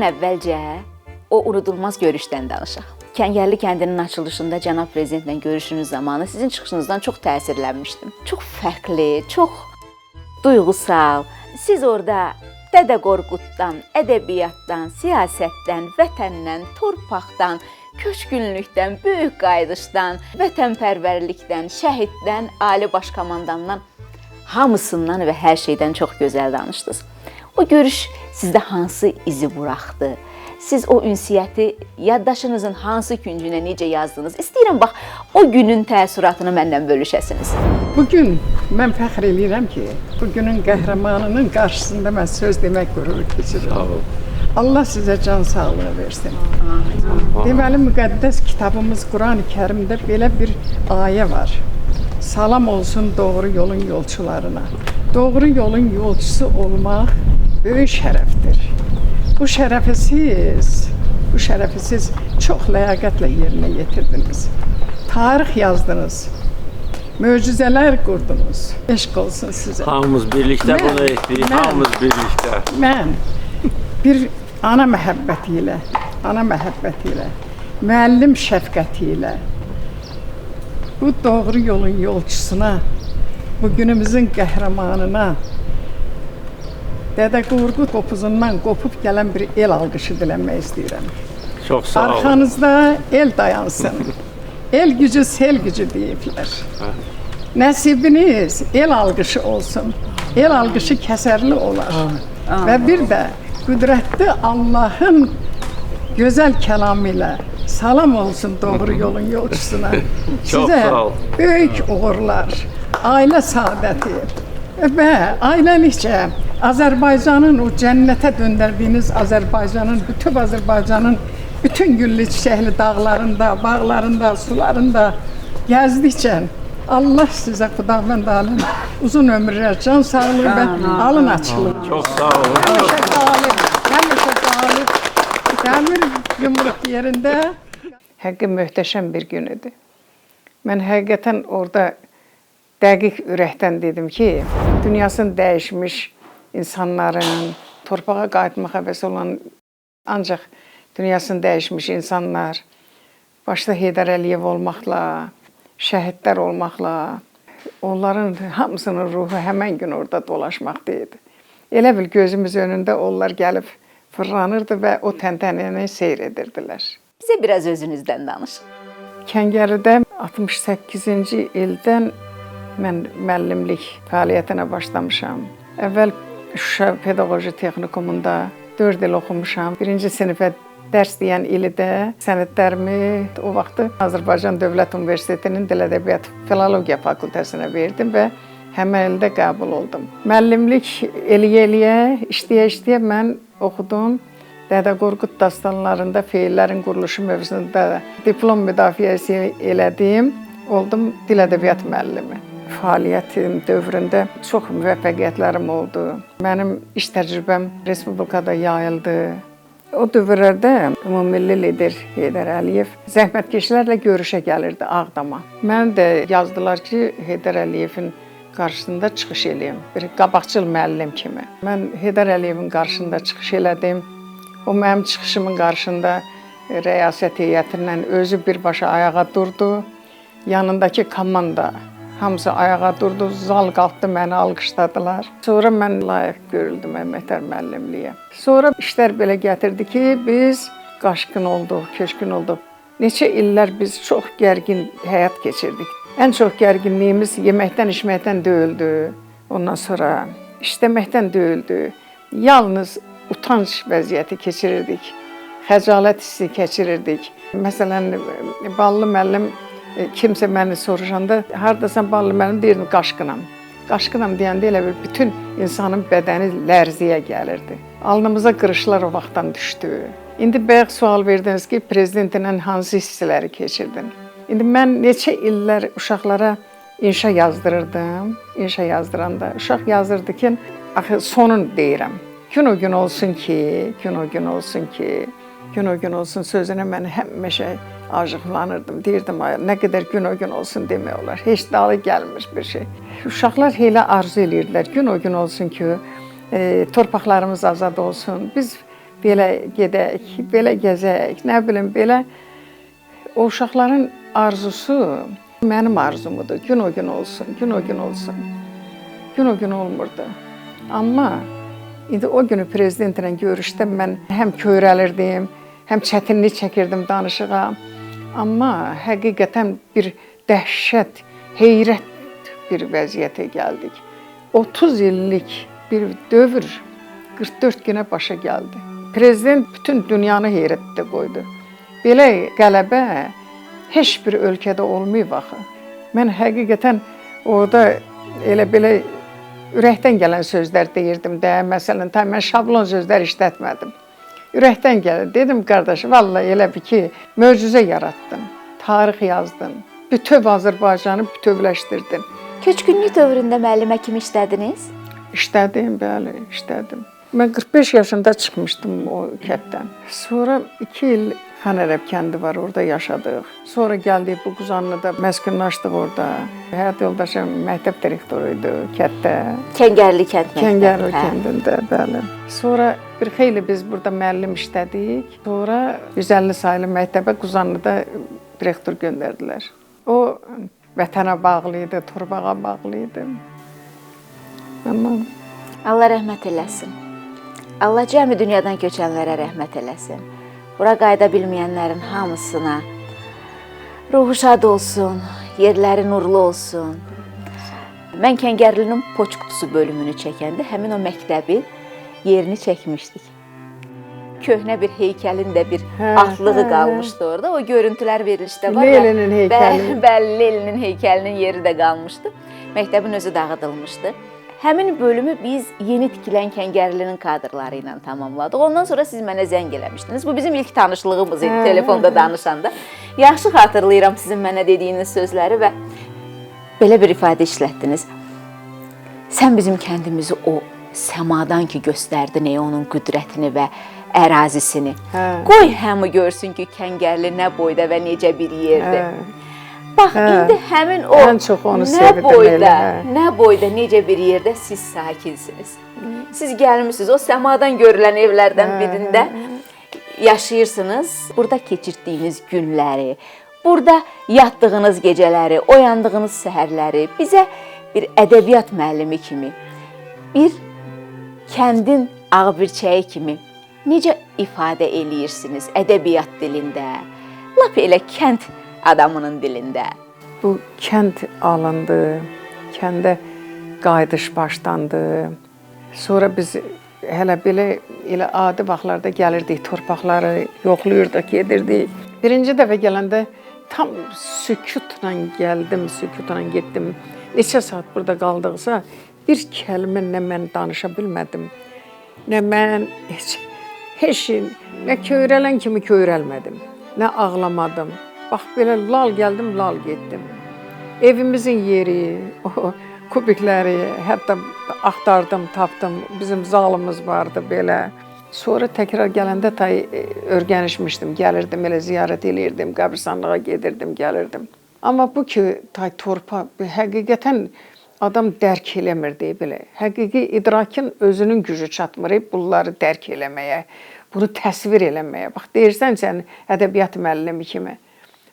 Gəlin əvvəlcə o unudulmaz görüşdən danışaq. Kəngərli kəndinin açılışında cənab prezidentlə görüşünüz zamanı sizin çıxışınızdan çox təsirlənmişdim. Çox fərqli, çox duyğusal. Siz orada Dədə Qorquddan, ədəbiyyatdan, siyasətdən, vətəndən, torpaqdan, köçkünlükdən, böyük qayıdışdan, vətənpərvərlikdən, şəhiddən, ali baş komandandan, hamısından və hər şeydən çox gözəl danışdınız. O görüş sizdə hansı izi buraxdı? Siz o ünsiyyəti yaddaşınızın hansı küncünə necə yazdınız? İstəyirəm bax, o günün təəssüratını məndən bölüşəsiniz. Bugün mən fəxr edirəm ki, bugünün qəhrəmanının qarşısında mən söz demək qüruru keçirirəm. Allah sizə can sağlığı versin. Deməli, müqəddəs kitabımız Quran-ı Kərimdə belə bir ayə var. Salam olsun doğru yolun yolçularına. Doğru yolun yolçusu olmaq böyük şərəfdir. Bu şərəfi siz çox ləyaqətlə yerinə yetirdiniz. Tarix yazdınız, möcüzələr qurdunuz. Eşq olsun sizə. Hamımız birlikdə bunu etdik, hamımız birlikdə. Mən bir ana məhəbbəti ilə, müəllim şəfqəti ilə bu doğru yolun yolçusuna, bugünümüzün qəhrəmanına, Dədə Qorqud qopuzundan qopub gələn bir el alqışı dilənmək istəyirəm. Çox sağ olun. Arxanızda el dayansın. El gücü, sel gücü deyiblər. Nəsibiniz el alqışı olsun. El alqışı kəsərli olar. Və bir də qüdrətli Allahın gözəl kəlamı ilə salam olsun doğru yolun yolçusuna. Sizə böyük uğurlar, ailə saadəti və ailəlikcə Azərbaycanın o cənnətə döndərdiyiniz Azərbaycanın, bütün güllü çiçəkli dağlarında, bağlarında, sularında gəzdikcə Allah sizə Xudavənd aləm uzun ömürlər, can sağlığı və alın açılığı. Çox sağ olun. Həmişə qalib, dəmir yumruq yerində. Həqiqi möhtəşəm bir gün idi. Mən həqiqətən orada dəqiq ürəkdən dedim ki, dünyasını dəyişmiş insanların, torpağa qayıtmaq həvəsi olan ancaq dünyasını dəyişmiş insanlar, başda Heydər Əliyev olmaqla, şəhidlər olmaqla, onların hamısının ruhu həmən gün orada dolaşmaqdaydı. Elə bil gözümüz önündə onlar gəlib fırlanırdı və o təntənəni seyr edirdilər. Bizə biraz özünüzdən danışın. Kəngəridə 68-ci ildən mən müəllimlik fəaliyyətinə başlamışam. Əvvəl Şuşa Pedaqoji Texnikumunda 4 il oxumuşam. 1-ci sinifə dərs deyən ili də sənədlərimi o vaxtı Azərbaycan Dövlət Universitetinin Dil Ədəbiyyat Filologiya fakültəsinə verdim və həmən ildə qəbul oldum. Müəllimlik eləyə-eləyə, işləyə-işləyə mən oxudum. Dədə Qorqud dastanlarında feillərin quruluşu mövzusunda diplom müdafiəsi elədim. Oldum dil ədəbiyyat müəllimi. Fəaliyyətim dövründə çox müvəffəqiyyətlərim oldu. Mənim iş təcrübəm respublikada yayıldı. O dövrlərdə ümummilli lider Heydər Əliyev zəhmətkeşlərlə görüşə gəlirdi Ağdama. Mən də yazdılar ki, Heydər Əliyevin qarşısında çıxış eləyim, bir qabaqcıl müəllim kimi. Mən Heydər Əliyevin qarşısında çıxış elədim. O mənim çıxışımın qarşısında rəyasət heyətindən özü birbaşa ayağa durdu. Yanındakı komanda hamısı ayağa durdu, zal qalxdı, məni alqışladılar. Sonra mən layiq görüldüm əməkdar müəllimliyə. Sonra işlər belə gətirdi ki, biz qaşqın olduq, köçkün olduq. Neçə illər biz çox gərgin həyat keçirdik. Ən çox gərginliyimiz yeməkdən, içməkdən deyildi. Ondan sonra işləməkdən deyildi. Yalnız utanç vəziyyəti keçirirdik. Xəcalət hissi keçirirdik. Məsələn, ballı müəllim kimsə məni soruşanda, haradasan ballı müəllim, deyirdim, qaşqınam. Qaşqınam deyəndə elə bir bütün insanın bədəni lərziyə gəlirdi. Alnımıza qırışlar o vaxtdan düşdü. İndi bayaq sual verdiniz ki, prezidentinlə hansı hissələri keçirdin? İndi mən neçə illər uşaqlara inşa yazdırırdım. İnşa yazdıranda uşaq yazırdı ki, axı sonun deyirəm. Gün o gün olsun ki, gün o gün olsun ki, gün o gün olsun sözünə mən həmişə acıqlanırdım. Deyirdim, nə qədər gün o gün olsun demək olar. Heç dalı gəlmir bir şey. Uşaqlar elə arzu edirdilər. Gün o gün olsun ki, torpaqlarımız azad olsun. Biz belə gedək, belə gəzək, nə bilim, belə. O uşaqların arzusu mənim arzumudur. Gün o gün olsun, gün o gün olsun. Gün o gün olmurdu. Amma indi o günü prezidentlə görüşdə mən həm köyrəlirdim, həm çətinlik çəkirdim danışığa. Amma həqiqətən bir dəhşət, heyrət bir vəziyyətə gəldik. 30 illik bir dövr 44 günə başa gəldi. Prezident bütün dünyanı heyrətdə qoydu. Belə qələbə heç bir ölkədə olmayıb axı. Mən həqiqətən orada elə belə ürəkdən gələn sözlər deyirdim də. Məsələn, mən şablon sözlər işlətmədim. Ürəkdən gəlir. Dedim, qardaş, vallahi elə bir ki, möcüzə yaratdın, tarix yazdın, bütöv Azərbaycanı bütövləşdirdin. Köçkünlük dövründə müəllimə kimi işlədiniz? İşlədim, bəli, işlədim. Mən 45 yaşında çıxmışdım o kənddən. Sonra 2 il Xanərəb kəndi var, orada yaşadıq. Sonra gəldik bu Quzanlıda, məskunlaşdıq orada. Həyat yoldaşım məktəb direktoru idi kənddə. Kəngərli kənd məktəbi. Kəngərli kəndində, bəli. Sonra bir xeyli biz burada müəllim işlədik. Sonra 150 saylı məktəbə Quzanlıda direktor göndərdilər. O vətənə bağlı idi, torpağa bağlı idi. Amma Allah rəhmət eləsin. Allah cəmi dünyadan köçənlərə rəhmət eləsin. Bura qayıda bilməyənlərin hamısına ruhu şad olsun, yerləri nurlu olsun. Mən Kəngərlinin Poçt qutusu bölümünü çəkəndə həmin o məktəbin yerini çəkmişdik. Köhnə bir heykəlin də bir atlığı qalmışdı orada. O görüntülər verilişdə var. Leninin heykəli. Bəli, Leninin heykəlinin yeri də qalmışdı. Məktəbin özü dağıdılmışdı. Həmin bölümü biz yeni tikilən Kəngərlinin kadrları ilə tamamladıq. Ondan sonra siz mənə zəng eləmişdiniz. Bu bizim ilk tanışlığımız idi telefonda danışanda. Yaxşı xatırlayıram sizin mənə dediyiniz sözləri və belə bir ifadə işlətdiniz. Sən bizim kəndimizi o səmadan ki göstərdin, onun qüdrətini və ərazisini. Qoy həmi görsün ki, Kəngərli nə boyda və necə bir yerdir. Bax, indi həmin o nə boyda, necə bir yerdə siz sakinsiniz. Siz gəlmişsiniz, o səmadan görülən evlərdən birində yaşayırsınız. Burada keçirdiyiniz günləri, burada yatdığınız gecələri, oyandığınız səhərləri bizə bir ədəbiyyat müəllimi kimi, bir kəndin ağbirçəyi kimi necə ifadə eləyirsiniz ədəbiyyat dilində, lap elə kənd adamının dilində. Bu kənd alındı, kəndə qayıdış başlandı. Sonra biz hələ belə elə adi vaxtlarda gəlirdik, torpaqları yoxlayırdıq, gedirdik. Birinci dəfə gələndə tam sükutla gəldim, sükutla getdim. Neçə saat burada qaldıqsa bir kəlmə nə mən danışa bilmədim, nə mən heç nə köyrələn kimi köyrəlmədim, nə ağlamadım. Bax, belə lal gəldim, lal getdim. Evimizin yeri, o kubikləri hətta axtardım, tapdım. Bizim zalımız vardı belə. Sonra təkrar gələndə öyrənişmişdim, gəlirdim, elə ziyarət eləyirdim, qəbristanlığa gedirdim, gəlirdim. Amma bu ki, torpaq, həqiqətən adam dərk eləmirdi belə. Həqiqi idrakın özünün gücü çatmır, bunları dərk eləməyə, bunu təsvir eləməyə. Bax, deyirsən sən ədəbiyyat müəllimi kimi.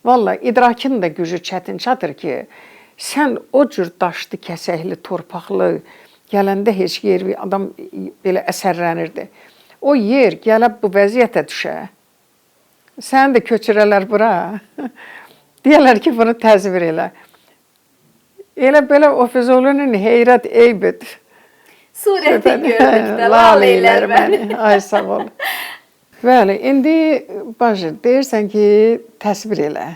Vallahi idrakın da gücü çətin çatır ki, sən o cür daşlı, kəsəkli, torpaqlı gələndə heç yer adam belə əsərlənirdi. O yer gəlib bu vəziyyətə düşə. Sən də köçürələr bura. Deyərlər ki, bunu təsvir elə. Elə belə o Füzulinin heyrət eybidir. Surəti gördükdə lal eylər məni. Ay, sağ ol. Bəli, indi bacı, deyirsən ki, təsvir elə.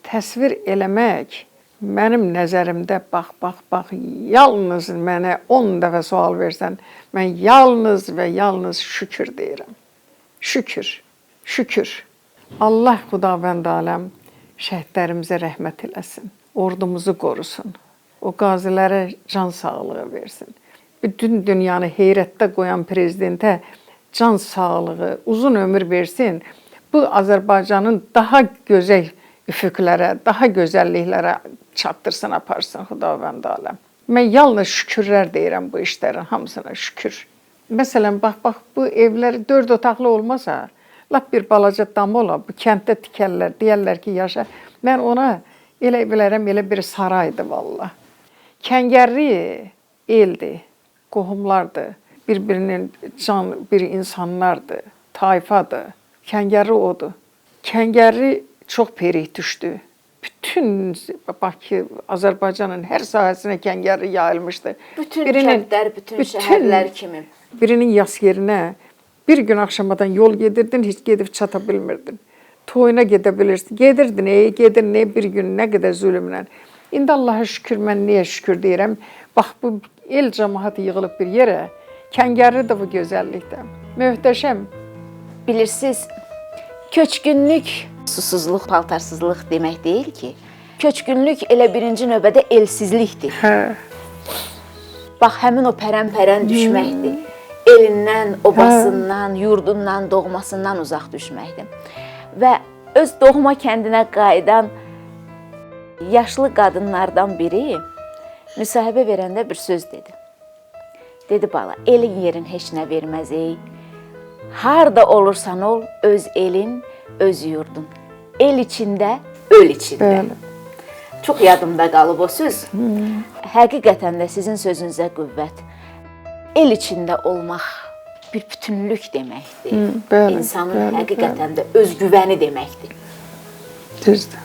Təsvir eləmək mənim nəzərimdə bax, yalnız mənə 10 dəfə sual versən, mən yalnız və yalnız şükür deyirəm. Şükür, şükür. Allah Xudavənd aləm şəhidlərimizə rəhmət eləsin, ordumuzu qorusun, o qazilərə can sağlığı versin. Bütün dünyanı heyrətdə qoyan prezidentə can sağlığı, uzun ömür versin. Bu Azərbaycanın daha gözəl üfüqlərə, daha gözəlliklərə çatdırsın, aparsın Xudavənd aləm. Mən yalnız şükürlər deyirəm bu işlərin hamısına şükür. Məsələn, bax bu evlər 4 otaqlı olmasa, lap bir balaca dam ola, bu kənddə tikərlər, deyərlər ki, yaşa. Mən ona elə bilərəm, elə bir saraydı valla. Kəngərli eldir, qohumlardır, bir-birinin bir insanlardır, tayfadır. Kəngərli odur. Kəngərli çox perih düşdü. Bütün Bakı, Azərbaycanın hər sahəsinə kəngərli yayılmışdı. Bütün kəndlər, bütün şəhərlər kimi. Birinin yas yerinə bir gün axşamadan yol gedirdin, heç gedib çata bilmirdin. Toyuna gedə bilirsin. Gedirdin, gedir, bir gün nə qədər zülmlə. İndi Allaha şükür, mən niyə şükür deyirəm. Bax, bu el cəmaatı yığılıb bir yerə. Kəngərli də bu gözəllikdə. Möhtəşəm. Bilirsiniz, köçkünlük susuzluq, paltarsızlıq demək deyil ki. Köçkünlük elə birinci növbədə elsizlikdir. Bax, həmin o pərən-pərən düşməkdir. Elindən, obasından, yurdundan, doğmasından uzaq düşməkdir. Və öz doğma kəndinə qayıdan yaşlı qadınlardan biri müsahibə verəndə bir söz dedi. Dedi, bala, elin yerin heç nə verməz ey. Harda olursan ol, öz elin, öz yurdun. El içində, öl içində. Bəli. Çox yadımda qalıb o söz. Həqiqətən də sizin sözünüzə qüvvət. El içində olmaq bir bütünlük deməkdir. Bəli, İnsanın bəli, həqiqətən də özgüvəni deməkdir. Düzdür.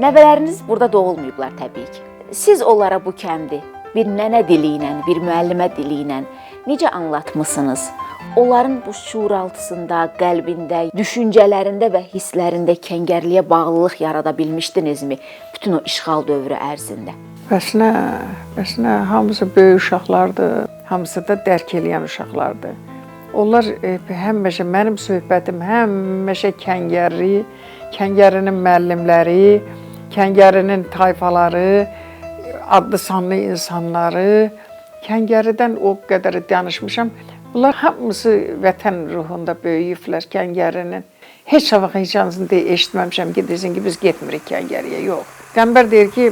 Nəvələriniz burada doğulmayıblar təbii ki. Siz onlara bu kəndi bir nənə dili ilə, bir müəllimə dili ilə necə anlatmısınız? Onların bu şuuraltısında, qəlbində, düşüncələrində və hisslərində kəngərliyə bağlılıq yarada bilmişdinizmi bütün o işğal dövrü ərzində? Bəs nə, hamısı böyük uşaqlardır, hamısı da dərk eləyən uşaqlardır. Onlar həmişə mənim söhbətim həmişə kəngərli, kəngərinin müəllimləri, kəngərinin tayfaları, adlı sanlı insanları, kəngəridən o qədər danışmışam. Bunlar hamısı vətən ruhunda böyüyüblər kəngərinin. Heç vaxt heç hansını eşitməmişəm ki, desin ki, biz getmirik kəngəriyə, yox. Qəmbər deyir ki,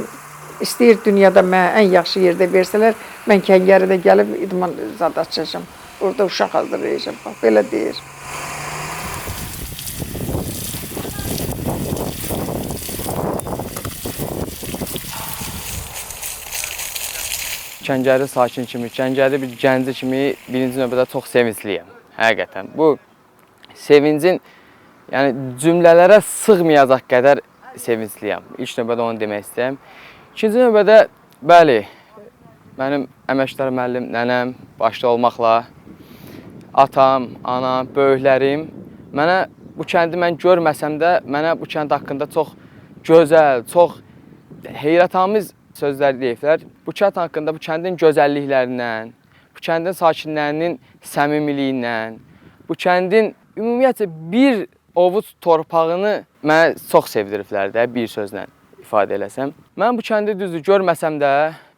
istəyir dünyada mənə ən yaxşı yerdə versələr, mən kəngəridə gəlib idman zad açacağam. Orada uşaq hazırlayacağam, bax, belə deyir. Kəngəri sakin kimi, Kəngəri bir gənci kimi birinci növbədə çox sevincliyəm, həqiqətən. Bu sevincin cümlələrə sığmayacaq qədər sevincliyəm. İlk növbədə onu demək istəyəm. İkinci növbədə, bəli, mənim əməkdar müəllim, nənəm, başda olmaqla, atam, anam, böyüklərim mənə bu kəndi mən görməsəm də, mənə bu kənd haqqında çox gözəl, çox heyrətamiz sözlər deyiblər. Bu kənd haqqında, bu kəndin gözəlliklərindən, bu kəndin sakinlərinin səmimiliyindən, bu kəndin ümumiyyətlə bir ovuc torpağını mənə çox sevdiriblər də, bir sözlə ifadə eləsəm. Mən bu kəndi düzdür görməsəm də,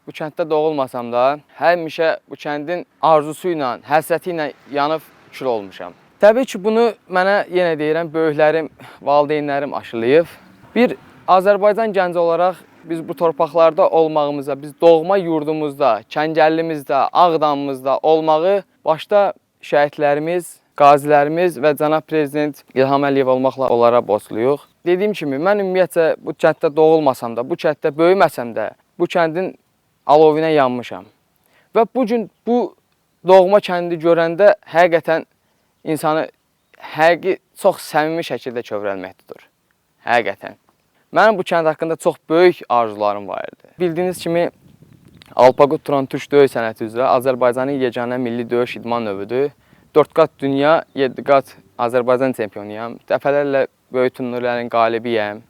bu kənddə doğulmasam da, həmişə bu kəndin arzusu ilə, həsrəti ilə yanıb kül olmuşam. Təbii ki, bunu mənə yenə deyirəm, böyüklərim, valideynlərim aşılayıb. Bir Azərbaycan gənci olaraq biz bu torpaqlarda olmağımıza, biz doğma yurdumuzda, Kəngərlimizdə, Ağdamımızda olmağı başda şəhidlərimiz, qazilərimiz və cənab prezident İlham Əliyev olmaqla onlara borcluyuq. Dediyim kimi, mən ümumiyyətlə bu kənddə doğulmasam da, bu kənddə böyüməsəm də, bu kəndin alovinə yanmışam. Və bu gün bu doğma kəndi görəndə həqiqətən insanı çox səmimi şəkildə kövrəlmək tutur. Həqiqətən. Mənim bu kənd haqqında çox böyük arzularım var idi. Bildiyiniz kimi, Alpaqut Turan Türk döyüş sənəti üzrə Azərbaycanın yeganə milli döyüş idman növüdür. 4 qat dünya, 7 qat Azərbaycan çempionuyam. Dəfələrlə böyük turnirlərin qalibiyəm.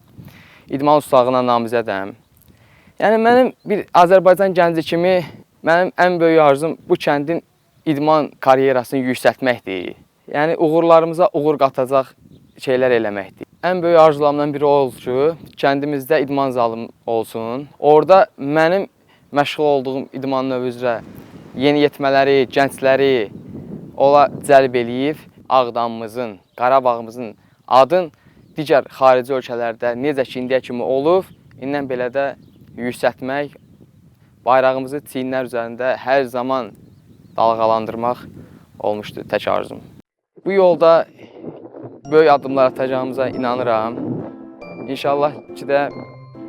İdman ustağına namizədəm. Yəni, mənim bir Azərbaycan gənci kimi, mənim ən böyük arzum bu kəndin idman karyerasını yüksəltməkdir. Yəni, uğurlarımıza uğur qatacaq şeylər eləməkdir. Ən böyük arzularımdan biri o oldu ki, kəndimizdə idman zalım olsun. Orada mənim məşğul olduğum idman növü üzrə yeniyetmələri, gəncləri ola cəlb eləyib Ağdamımızın, Qarabağımızın adın digər xarici ölkələrdə necə ki indiyə kimi olub, indən belə də yüksəltmək, bayrağımızı çiyinlər üzərində hər zaman dalğalandırmaq olmuşdu tək arzum. Bu yolda böyük addımlar atacağımıza inanıram. İnşallah ki də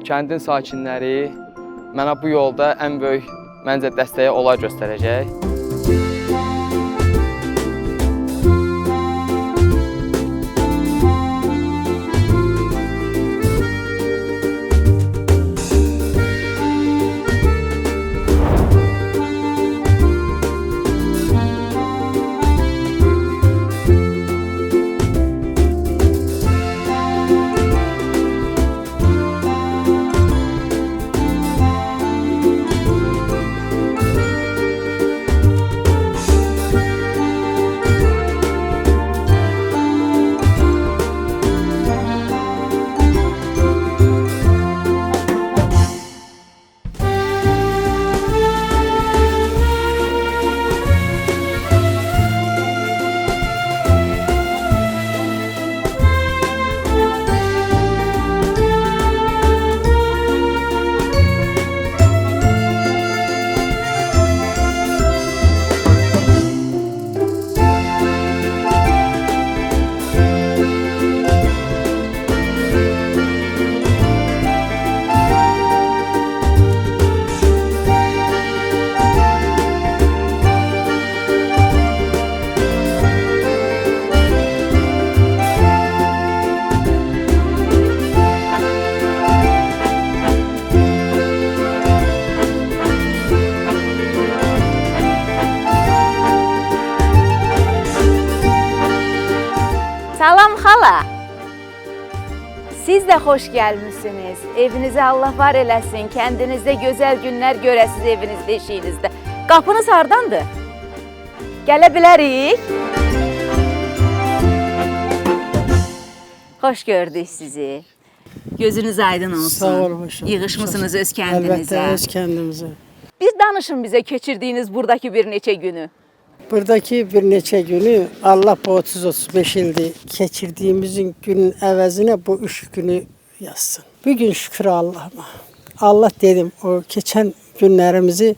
kəndin sakinləri mənə bu yolda ən böyük məncə dəstəyi onlar göstərəcək. Salam xala. Siz də xoş gəlmisiniz. Evinizə Allah var eləsin. Kəndinizdə gözəl günlər görəsiz evinizdə, eşiyinizdə. Qapınız hardandır? Gələ bilərik? Xoş gördük sizi. Gözünüz aydın olsun. Sağ olun, hoş olun. Yığışmısınız öz kəndinizə. Əlbəttə, öz kəndimizə. Bir danışın bizə keçirdiyiniz buradakı bir neçə günü. Buradaki bir neçə günü Allah bu 30-35 ildir keçirdiyimizin günün əvəzinə bu 3 günü yazsın. Bugün şükür Allah'ıma. Allah dedim o keçən günlərimizi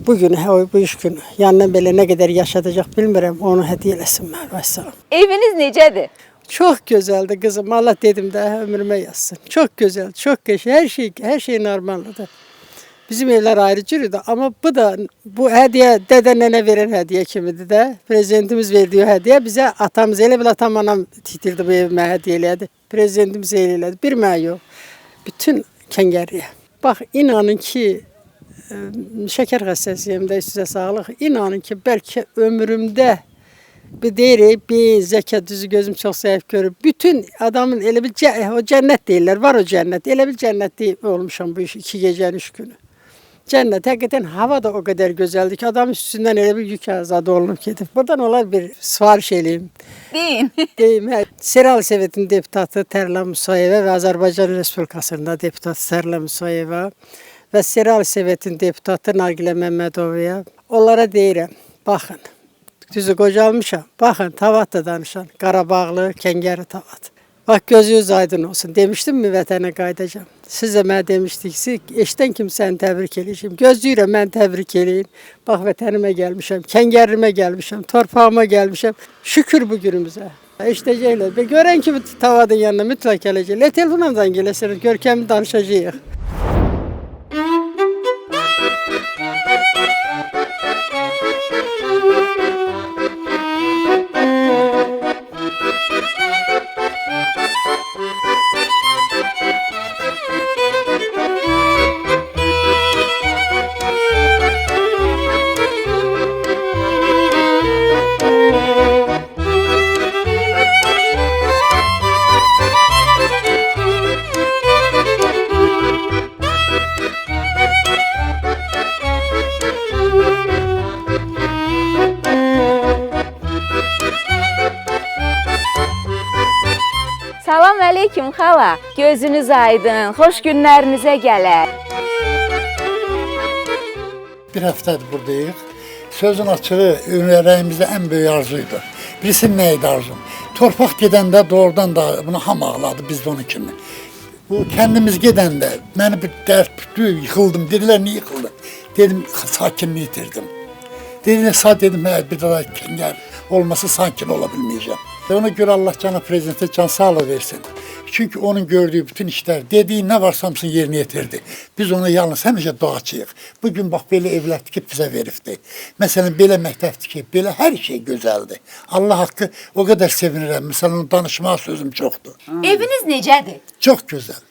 bugün, bu 3 gün yandan belə nə qədər yaşadacaq bilmirəm, onu hədiyyə eləsin mənə. Vəssalam. Eviniz necədir? Çox gözəldir qızım. Allah dedim də ömrümə yazsın. Çox gözəl, çox qəşəng. Hər şey normaldır. Bizim evlər ayrı cürüdür, amma bu hədiyyə dədə nənə verən hədiyyə kimidir də. Prezidentimiz verdiyi hədiyyə bizə atamız, elə bil atam anam titirdi bu evimə hədiyyə elədi. Prezidentimiz elədi. Bir mən yox. Bütün Kəngərliyə. Bax, inanın ki, şəkər xəstəsiyəm də, sizə sağlıq. İnanın ki, bəlkə ömrümdə bir deyirik, bir zəkat düzü gözüm çox zəif görüb. Bütün adamın elə bil o cənnət deyirlər, var o cənnət. Elə bil cənnətli olmuşam bu 2 gecənin 3 günü. Cənnət, həqiqətən hava da o qədər gözəldir ki, adam üstündən elə bir yük azadı olunub gedib. Buradan olar bir sifariş eləyim. Deyin. Deyim, Seral Sovetinin deputatı Tərlan Musayeva və Azərbaycan Respublikasında deputat Tərlan Musayeva və Seral Sovetinin deputatı Nagilə Məmmədovaya onlara deyirəm, baxın, düzü qocalmışam, baxın, tavat da danışan, Qarabağlı, Kəngəri tavat. Bax, gözünüz aydın olsun. Demişdim mi vətənə qayıdacağım? Siz də mənə demişdiniz, eşdən kimsəni təbrik eləyəcəm. Gözləyirəm, mən təbrik eləyin. Bax, vətənimə gəlmişəm, Kəngərlimə gəlmişəm, torpağıma gəlmişəm. Şükür bu günümüzə. Eşdəcəklər. Görən kimi tavadın yanına mütləq gələcəklər. Telefonumdan gələsiniz, görkəmi danışacağıq. Salam aleyküm xala. Gözünüz aydın. Xoş günlərinizə gələr. Bir həftədir buradayıq. Sözün açığı ürəyimizdə ən böyük arzuydu. Bilirsin nə idi arzum? Torpaq gedəndə doğrudan da buna ham ağladı biz de onun kimi. Bu kendimiz gedəndə məni bir dərd tutdu, yıkıldım. Dediler niye yıkıldın? Dedim sakinliği yitirdim. Dediler sağ dedim bir daha kenger olması sakin olabilmeyeceğim. Ona göre Allah cana prezidente can sağlığı versin. Çünkü onun gördüğü bütün işler, dediği ne varsa hamısını yerine getirdi. Biz ona yalnız həmişə duacıyıq. Bugün bax belə evlat tikib bizə veribdi. Məsələn, belə məktəb tikib, belə hər şey gözəldir. Allah haqqı o kadar sevinirəm. Məsələn, onun danışmağa sözüm çoxdur. Eviniz necədir? Çok güzel.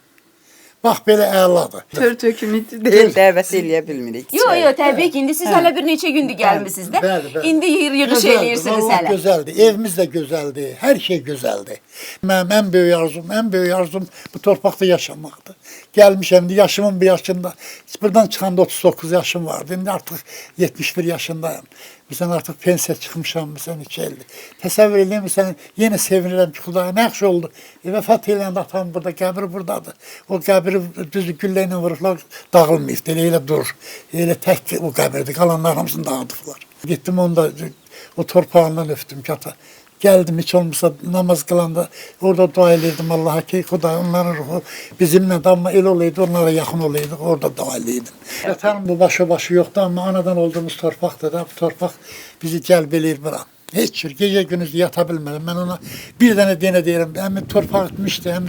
Bax belə əladır. Tör tökümü deyil, dəvət eləyə bilmirik. Yo, təbii ki, indi siz hələ bir neçə gündür gəlmisiniz də. Bəli. İndi yığış eləyirsiniz Vallahi hələ. güzeldi. Evimiz de güzeldi. Her şey güzeldi. Mənim en büyük arzum bu torpaqda yaşamaqdır. Gəlmişəm, yaşımın bir yaşında. Buradan çıxanda 39 yaşım vardı. İndi artıq 71 yaşındayım. Bizden artık pensiya çıxmışam, bizden 2 ildir. Təsəvvür edeyim, məsələn, yenə sevinirəm ki, Xudaya nə yaxşı oldu. Vəfat eləndə atam burada, qəbri buradadır. O qəbri düzü güllə ilə vurublar, dağılmayıb, elə durur. Elə tək o qəbirdir, qalanlar hamısını dağıdıblar. Gittim onda o torpağından öptüm kata. Geldim hiç olmasa namaz kılanda orada dua ediyordum Allah'a ki Xuday onların ruhu bizimle de ama el olaydı onlara yakın olaydı orada dua ediyordum. Vatanım bu başı yoktu ama anadan olduğumuz torpaqda da bu torpaq bizi cəlb bura. Hiç gece gündüz yata bilmedim. Ben ona bir tane deyirəm. Hem torpaq etmişti hem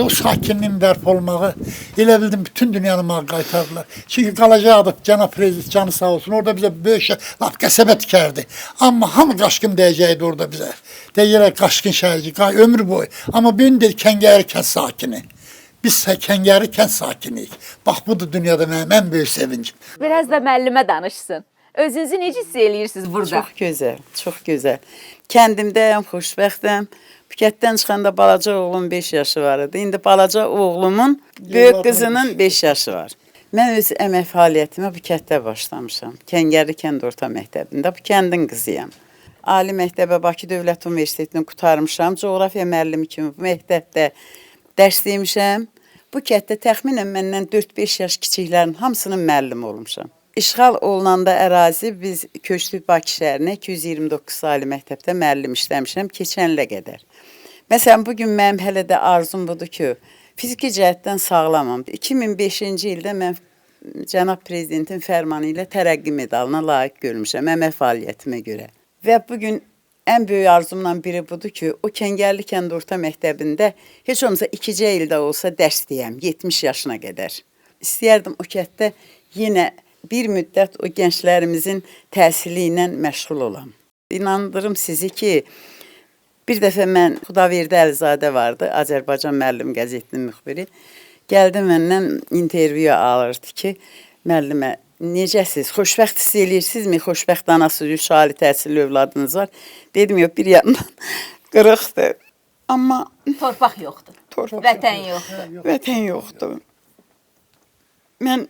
o sakinliğin bərp olmağı. Elə bildim bütün dünyanı bana qaytardılar. Çünkü qalacaqdı Cənab Prezident canı sağ olsun. Orada bize böyük şey, laf qəsəbə tikərdi. Ama hamı qaşqın diyəcəkdi orada bize. Deyirək qaşqın şəhərci, ömür boyu. Ama benim de Kəngəri kənd sakini. Biz Kəngəri kənd sakiniyik. Bax budur dünyada mənim ən böyük sevincim. Biraz da müəllimə danışsın. Özünüzü necə hiss eləyirsiniz burada? Çox gözəl, çox gözəl. Kəndimdəyəm, xoşbəxtəm. Bukətdən çıxanda balaca oğlum 5 yaşı var idi. İndi balaca oğlumun böyük qızının 5 yaşı var. Mən öz əmək fəaliyyətimə Bukətdə başlamışam. Kəngəri kənd orta məktəbində. Bu kəndin qızıyam. Ali məktəbə Bakı Dövlət Universitetini qurtarmışam. Coğrafiya müəllimi kimi bu məktəbdə dərs demişəm. Bukətdə təxminən məndən 4-5 yaş kiçiklərin hamısının müəllimi olmuşam. İşğal olunanda ərazi biz köçdük Bakı şəhərinə 229 ali məktəbdə müəllim işləmişəm keçən ilə qədər. Məsələn, bugün mənim hələ də arzum budur ki, fiziki cəhətdən sağlamam. 2005-ci ildə mən Cənab Prezidentin fərmanı ilə tərəqqi medalına layiq görmüşəm əmək fəaliyyətimə görə. Və bugün ən böyük arzumdan biri budur ki, o Kəngərli kənd orta məktəbində heç olmasa 2-ci ildə olsa dərs deyəm, 70 yaşına qədər. İstəyərdim o kənddə yenə bir müddət o gənclərimizin təhsili ilə məşğul olam. İnandırım sizi ki, bir dəfə mən Xudaverdi Əlizadə vardı, Azərbaycan müəllim qəzetinin müxbiri. Gəldi məndən intervyu alırdı ki, müəllimə necəsiz, xoşbəxt hiss eləyirsinizmi, xoşbəxt anasız, 3 ali təhsilli övladınız var. Dedim, yox, bir yandan qırıqdır. Amma Torpaq yoxdur. Vətən yoxdur. Vətən yoxdur. Mən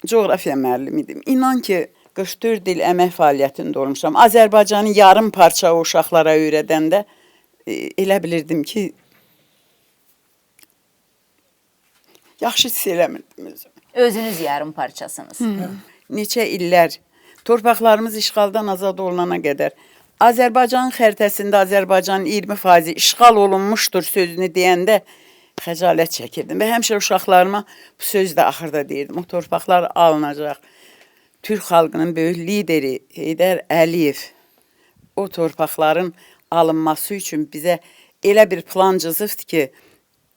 coğrafiya müəllimi idim. İnan ki, 44 il əmək fəaliyyətində olmuşam. Azərbaycanın yarım parça o uşaqlara öyrədəndə elə bilirdim ki, yaxşı hiss eləmirdim özümü. Özünüz yarım parçasınız. Neçə illər torpaqlarımız işğaldan azad olunana qədər Azərbaycanın xəritəsində Azərbaycanın 20% işğal olunmuşdur sözünü deyəndə xəcalət çəkirdim və həmişə uşaqlarıma bu sözü də axırda deyirdim. O torpaqlar alınacaq. Türk xalqının böyük lideri Heydər Əliyev o torpaqların alınması üçün bizə elə bir plan cızıbdı ki,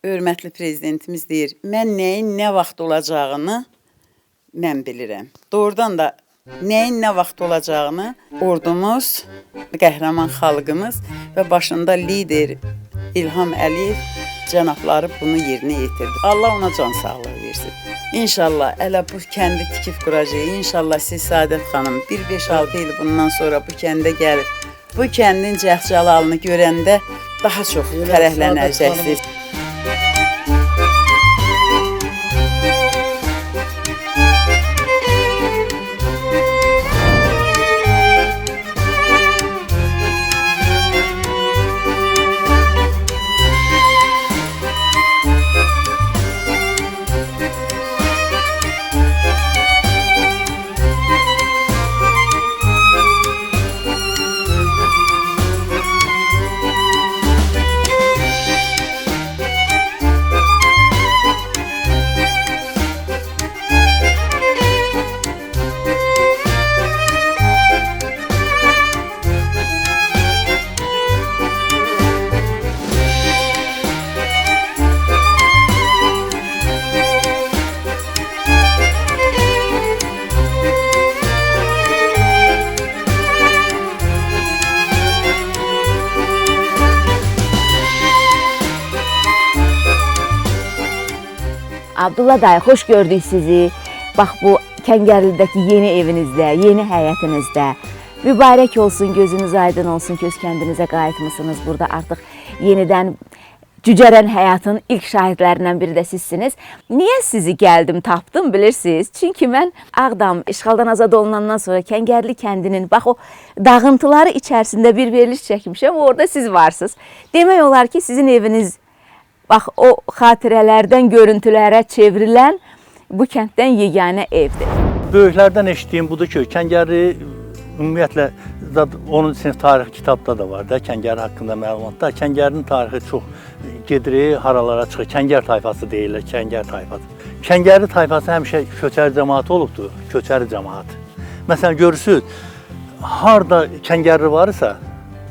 hörmətli prezidentimiz deyir, mən nəyin nə vaxt olacağını mən bilirəm. Doğrudan da nəyin nə vaxt olacağını ordumuz, qəhrəman xalqımız və başında lider İlham Əliyev cənabları bunu yerinə yetirdi. Allah ona can sağlığı versin. İnşallah elə bu kəndi tikib quracaq. İnşallah siz Saadət xanım 1-5-6 il bundan sonra bu kəndə gəlib, bu kəndin cəhcəlalını görəndə daha çox fərəhlənəcəksiniz. Abdullah dayı, xoş gördük sizi. Bax bu Kəngərlidəki yeni evinizdə, yeni həyətinizdə. Mübarək olsun, gözünüz aydın olsun ki, öz kəndinizə qayıtmısınız. Burada artıq yenidən cücərən həyatın ilk şahidlərindən biri də sizsiniz. Niyə sizi gəldim, tapdım bilirsiniz? Çünki mən Ağdam işğaldan azad olunandan sonra Kəngərli kəndinin bax o dağıntıları içərisində bir veriliş çəkmişəm. Orada siz varsınız. Demək olar ki, sizin eviniz bax o xatirələrdən görüntülərə çevrilən bu kənddən yeganə evdir. Böyüklərdən eşitdiyim budur ki, Kəngərli ümumiyyətlə 10-cu sinif tarix kitabda da var da, Kəngəri haqqında məlumatlar. Kəngərinin tarixi çox gedir, haralara çıxır. Kəngər tayfası deyirlər, Kəngər tayfası. Kəngərli tayfası həmişə köçəri cəmaatı olubdur, köçəri cəmaat. Məsələn, görürsünüz, harda Kəngərli varsa,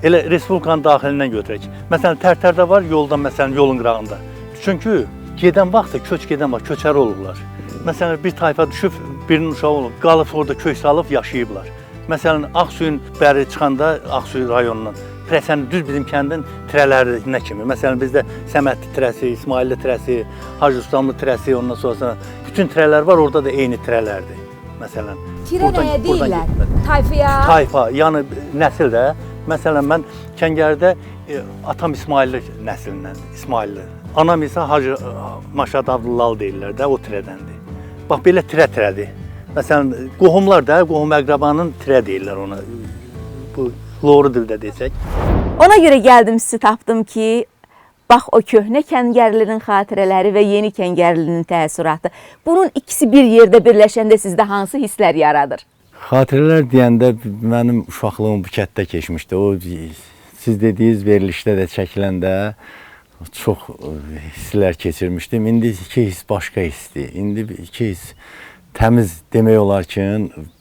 elə Respublikanın daxilindən götürək. Məsələn, Tərtərdə var, yoldan, məsələn, yolun qırağında. Çünki gedən vaxtda, köç gedən vaxt köçəri olurlar. Məsələn, bir tayfa düşüb, birinin uşağı olub, qalıb orada kök salıb yaşayıblar. Məsələn, Ağsuyun bəri çıxanda, Ağsuy rayonundan, Pirəsən düz bizim kəndin tirələrinə kimi. Məsələn, bizdə Səmədli tirəsi, İsmailli tirəsi, Hacı Ustamlı tirəsi, ondan sonra bütün tirələr var, orada da eyni tirələrdir. Məsələn, Tirə nəyə deyirlər? Tayfaya? Tayfa, yəni nəsil də. Məsələn, mən Kəngərdə atam İsmailli nəslindən, İsmailli. Anam isə Hacı Maşad Abdullalı deyirlər də, o tirədəndir. Bax, belə tirə-tirədir. Məsələn, qohumlar da, qohum əqrabanın tirə deyirlər ona. Bu, loru dildə desək. Ona görə gəldim, sizi tapdım ki, bax o köhnə Kəngərlinin xatirələri və yeni Kəngərlinin təəssüratı. Bunun ikisi bir yerdə birləşəndə sizdə hansı hisslər yaradır? Xatirələr deyəndə mənim uşaqlığım bu kənddə keçmişdi. O, siz dediyiniz verilişdə də çəkiləndə çox hisslər keçirmişdim. İndiki hiss başqa hissdir. İndiki hiss təmiz demək olar ki,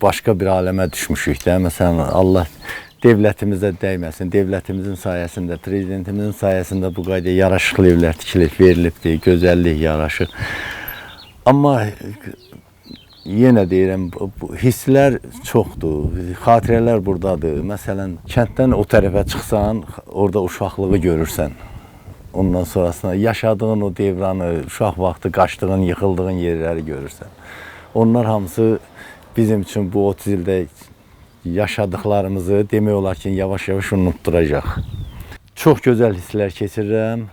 başqa bir aləmə düşmüşük də. Məsələn, Allah devlətimizə dəyməsin. Devlətimizin sayəsində, prezidentimizin sayəsində bu qayda yaraşıqlı evlər tikilib, verilibdir, gözəllik yaraşır. Amma yenə deyirəm, hisslər çoxdur, xatirələr buradadır. Məsələn, kənddən o tərəfə çıxsan, orada uşaqlığı görürsən. Ondan sonrasında yaşadığın o devranı, uşaq vaxtı qaçdığın, yıxıldığın yerləri görürsən. Onlar hamısı bizim üçün bu 30 ildə yaşadıklarımızı demək olar ki, yavaş-yavaş unutturacaq. Çox gözəl hisslər keçirirəm.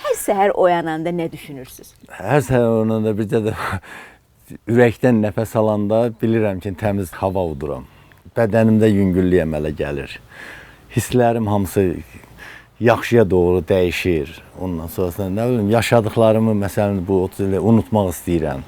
Hər səhər oyananda nə düşünürsünüz? Hər səhər oyananda bircə də ürəkdən nəfəs alanda bilirəm ki, təmiz hava uduram. Bədənimdə yüngüllük əmələ gəlir. Hisslərim hamısı yaxşıya doğru dəyişir. Ondan sonrasında nə bilim, yaşadıklarımı məsələn bu 30 ildə unutmaq istəyirəm.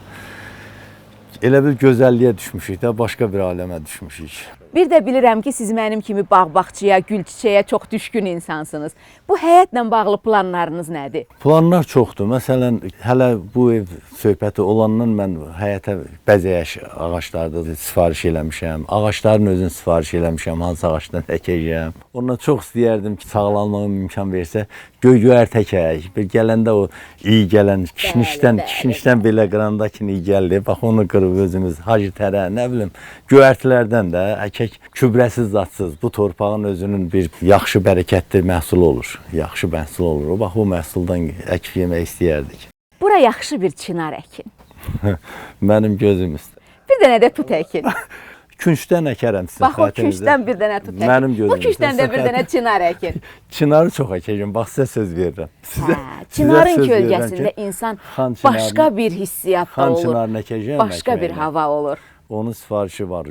Elə bir gözəlliyə düşmüşük də, başqa bir aləmə düşmüşük. Bir də bilirəm ki, siz mənim kimi bağ-bağçıya, gül-çiçəyə çox düşkün insansınız. Bu həyətlə bağlı planlarınız nədir? Planlar çoxdur. Məsələn, hələ bu ev söhbəti olandan mən həyətə bəzəyəş ağaclarda sifariş eləmişəm. Ağacların özünü sifariş eləmişəm, hansı ağacdan əkəcəm. Ondan çox istəyərdim ki, sağlamlığım imkan versə, göy-göyər təkək. Bir gələndə o iyi gələn, kişnişdən belə qıranda ki, iyi gəldi. Bax, onu qırıb özümüz, hacı tərə, nə bilim, göyərtilərdən də əkək, kübrəsiz, zadsız. Bu torpağın özünün bir yaxşı, bərəkətli məhsulu olur. Yaxşı məhsul olur. Bax, o məhsuldan əkib yemək istəyərdik. Bura yaxşı bir çınar əkin. Mənim gözüm üstə. Bir dənə də tut əkin. Küncdən əkərəm sizin Bax, o xatirinizə. küncdən bir dənə tut əkin. Mənim gözüm Bu küncdən də bir dənə çınar əkin. Çınarı çox əkəcəm, bax sizə söz verirəm. Çınarın kölgəsində insan başqa bir hissiyatda olur. Xan çınarını əkəcəm. Başqa bir hava olur. Onun sifarişi var.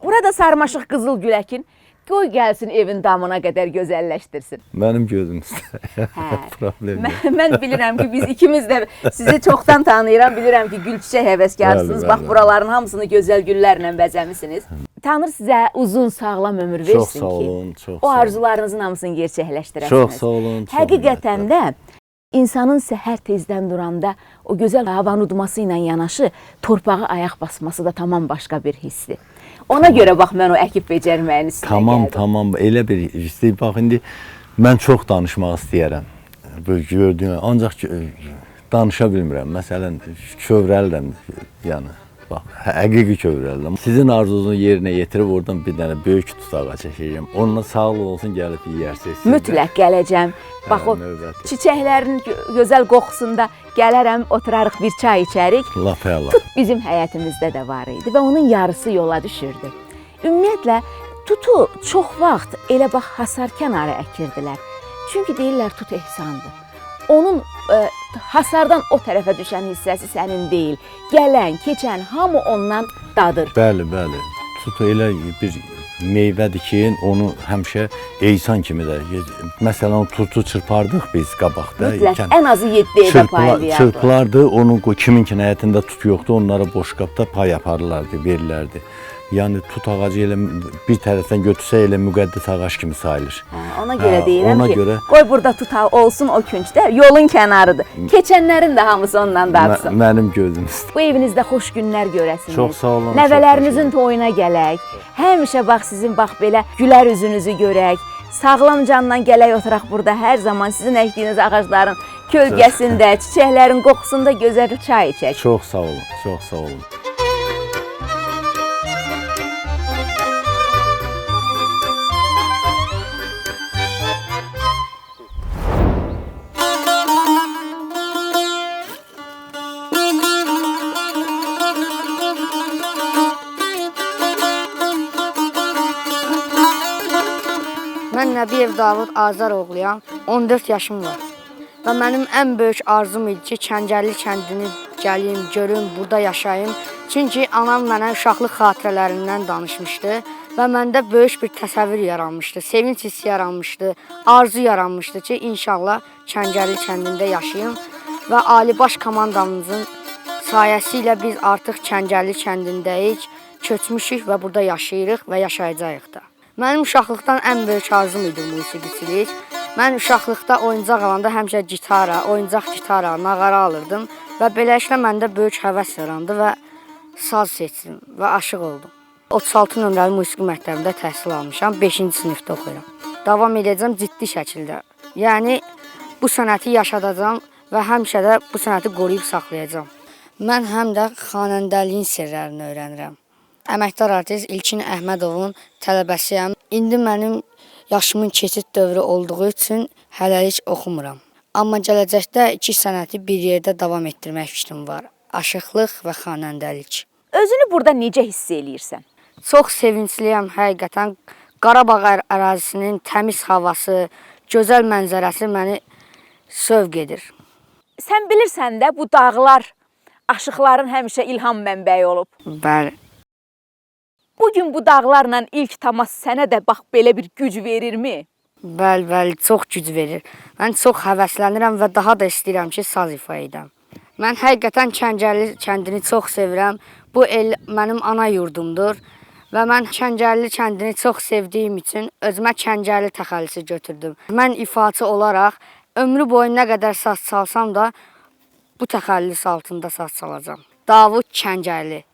Burada sarmaşıq qızıl gül əkin. Qoy gəlsin evin damına qədər gözəlləşdirsin. Mənim gözüm üstə. Problem yox. Mən bilirəm ki, biz ikimiz də sizi çoxdan tanıyıram. Bilirəm ki, gül-çiçək həvəskarsınız. Bax, buraların hamısını gözəl güllərlə bəzəmisiniz. Tanrı sizə uzun, sağlam ömür versin ki, çox sağ olun, çox o arzularınızın hamısını gerçəkləşdirəsiniz. Çox sağ olun. Həqiqətən də insanın səhər tezdən duranda o gözəl havanı udması ilə yanaşı torpağa ayaq basması da tamam başqa bir hissdir. Ona görə bax, mən o əkib becərməyin üstünə gəldim. Tamam, elə bir istəyib. Bax, indi mən çox danışmaq istəyərəm. Gördüyüm, ancaq danışa bilmirəm. Məsələn, kövrəlirəm, yəni. Bax, həqiqi kövrəldim. Sizin arzunuzu yerinə yetirib oradan bir dənə böyük tutağa çəkəcəm. Onunla sağlıq olsun gəlib yeyərsiniz. Mütləq gələcəm. Bax o növbəti. çiçəklərin gözəl qoxusunda gələrəm, oturarıq bir çay içərik. Lap əla. Tut bizim həyətimizdə də var idi və onun yarısı yola düşürdü. Ümumiyyətlə tutu çox vaxt elə bax hasar kənarı əkirdilər. Çünki deyirlər tut ehsandır. Onun hasardan o tərəfə düşən hissəsi sənin deyil. Gələn, keçən hamı ondan dadır. Bəli, bəli. Tut elə bir meyvədir ki, onu həmişə eysan kimi də. Məsələn, tutu çırpardıq biz qabaqda. Mütləq ən azı 7 evə paylayardı. Çırpılardı, onun kimin ki həyətində tut yoxdur, onlara boş qabda pay yaparlardı, verirlərdi. Yəni tut ağacı elə bir tərəfdən götürsə elə müqəddəs ağac kimi sayılır. Ona görə deyirəm ona ki, görə... qoy burada tut olsun o küncdə, yolun kənarıdır. Keçənlərin də hamısı ondan dadsın. Mənim gözüm istəyir. Bu evinizdə xoş günlər görəsiniz. Çox sağ olun. Nəvələrinizin toyuna gələk. Həmişə bax sizin bax belə gülər üzünüzü görək. Sağlam candan gələk oturaq burada hər zaman sizin əkdiyiniz ağacların kölgəsində, çiçəklərin qoxusunda gözəl çay içək. Çox sağ olun, çox sağ olun. Mən Nəbiyev Davud Azaroğluyam, 14 yaşım var. Və mənim ən böyük arzum idi ki, Kəngərli kəndini gəlim, görüm, burada yaşayım. Çünki anam mənə uşaqlıq xatirələrindən danışmışdı və məndə böyük bir təsəvvür yaranmışdı, sevinç hissi yaranmışdı, arzu yaranmışdı ki, inşallah Kəngərli kəndində yaşayım. Və Ali Baş komandamızın sayəsilə biz artıq Kəngərli kəndindəyik, köçmüşük və burada yaşayırıq və yaşayacağıq da. Mənim uşaqlıqdan ən böyük arzum idi musiqiçilik. Mən uşaqlıqda oyuncaq alanda həmişə gitara, oyuncaq gitara, nağara alırdım və beləliklə məndə böyük həvəs yarandı və saz seçdim və aşiq oldum. 36 nömrəli musiqi məktəbində təhsil almışam, 5-ci sinifdə oxuyuram. Davam edəcəm ciddi şəkildə. Yəni bu sənəti yaşadacağam və həmişə də bu sənəti qoruyub saxlayacağam. Mən həm də xanəndəliyin sirlərini öyrənirəm. Əməkdar artist İlkin Əhmədovun tələbəsiyəm. İndi mənim yaşımın keçid dövrü olduğu üçün hələlik oxumuram. Amma gələcəkdə iki sənəti bir yerdə davam etdirmək fikrim var. Aşıqlıq və xanəndəlik. Özünü burada necə hiss eləyirsən? Çox sevincliyəm həqiqətən. Qarabağ ərazisinin təmiz havası, gözəl mənzərəsi məni sövq edir. Sən bilirsən də bu dağlar aşıqların həmişə ilham mənbəyi olub. Bəli. Bugün bu dağlarla ilk təmas sənə də bax belə bir güc verirmi? Bəli, çox güc verir. Mən çox həvəslənirəm və daha da istəyirəm ki, saz ifa edəm. Mən həqiqətən Kəngərli kəndini çox sevirəm. Bu el mənim ana yurdumdur və mən Kəngərli kəndini çox sevdiyim üçün özümə Kəngərli təxəllüsü götürdüm. Mən ifaçı olaraq ömrü boyu nə qədər saz çalsam da bu təxəllüs altında saz çalacağam. Davud Kəngərli.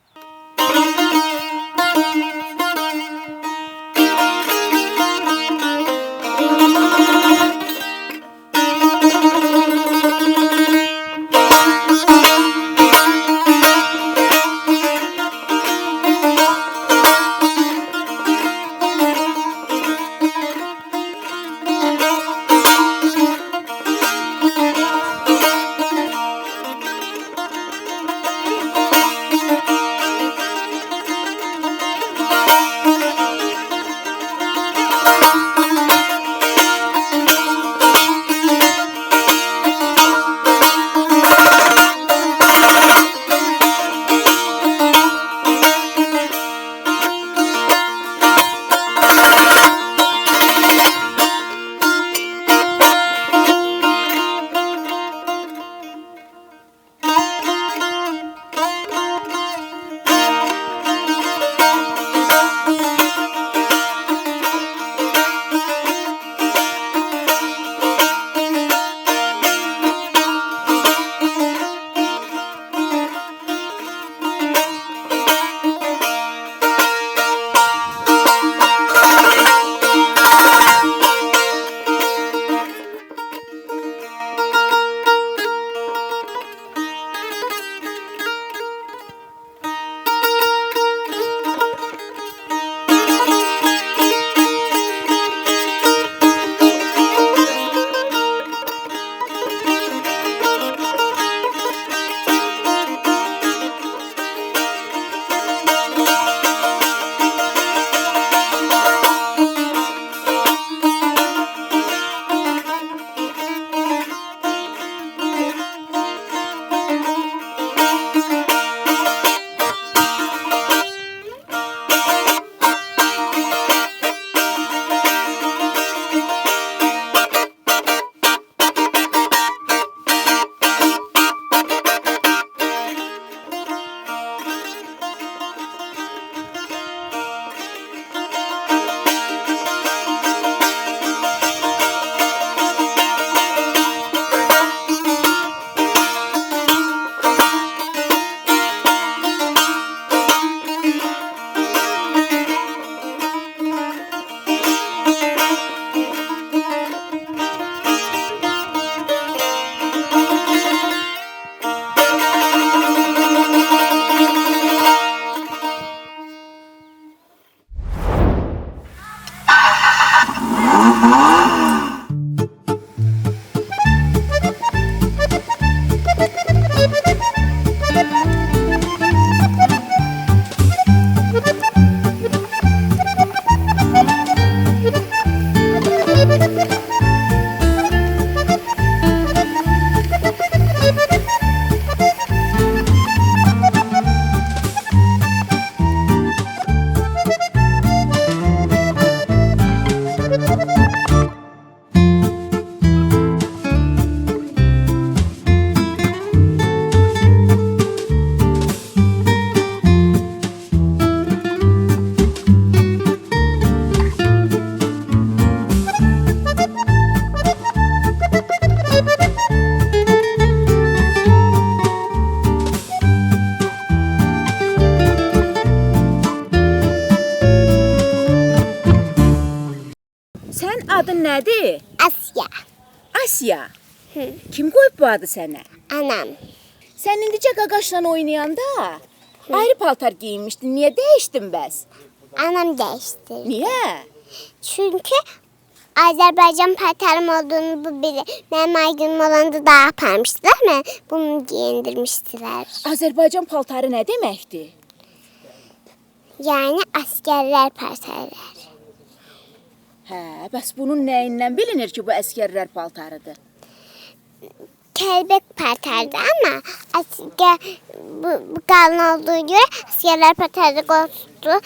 adın nədir? Asya. Asya. Kim qoyub bu adı sənə? Anam. Sən indicə qaqaşla oynayanda ayrı paltar giyinmişdin. Niyə dəyişdin bəs? Anam değiştirdi. Niyə? Çünkü Azerbaycan paltarım olduğunu bu biri. Benim aydınım olanda daha yaparmıştılar mı? Bunu giyindirmiştiler. Azərbaycan paltarı nə deməkdir? Yani askerler paltarlar. Hə, bəs bunun nəyindən bilinir ki, bu əskərlər paltarıdır? Kelbek paltardı ama asker bu kalın olduğu göre askerler paltarı kolsuzdu.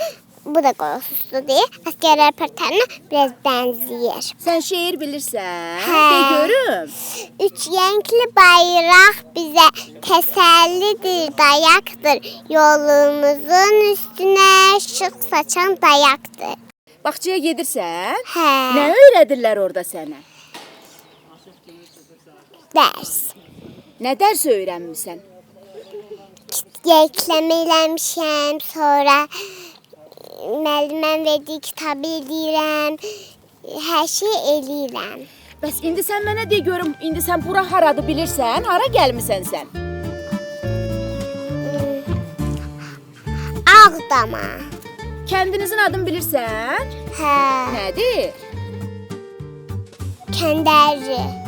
Bu da kolsuzdu diye askerler paltarına biraz benziyor. Sən şeir bilirsən? Hə. De görüm. Üç renkli bayrak bize tesellidir, dayaktır. Yolumuzun üstüne ışık saçan dayaktır. Bağçaya gedirsən? Hə, Nə öyrədirlər orada sənə? ders. Nə dərs öyrənmisən? Yekleme eləmişəm, sonra müəlliməm verdiyi kitabı eləyirəm, hər şey eləyirəm. Bəs indi sən mənə de görüm, indi sən bura haradı bilirsən? Hara gəlmisən sən? Ağdama. Kəndinizin adını bilirsən? Hə, Nədir? Kəndəri.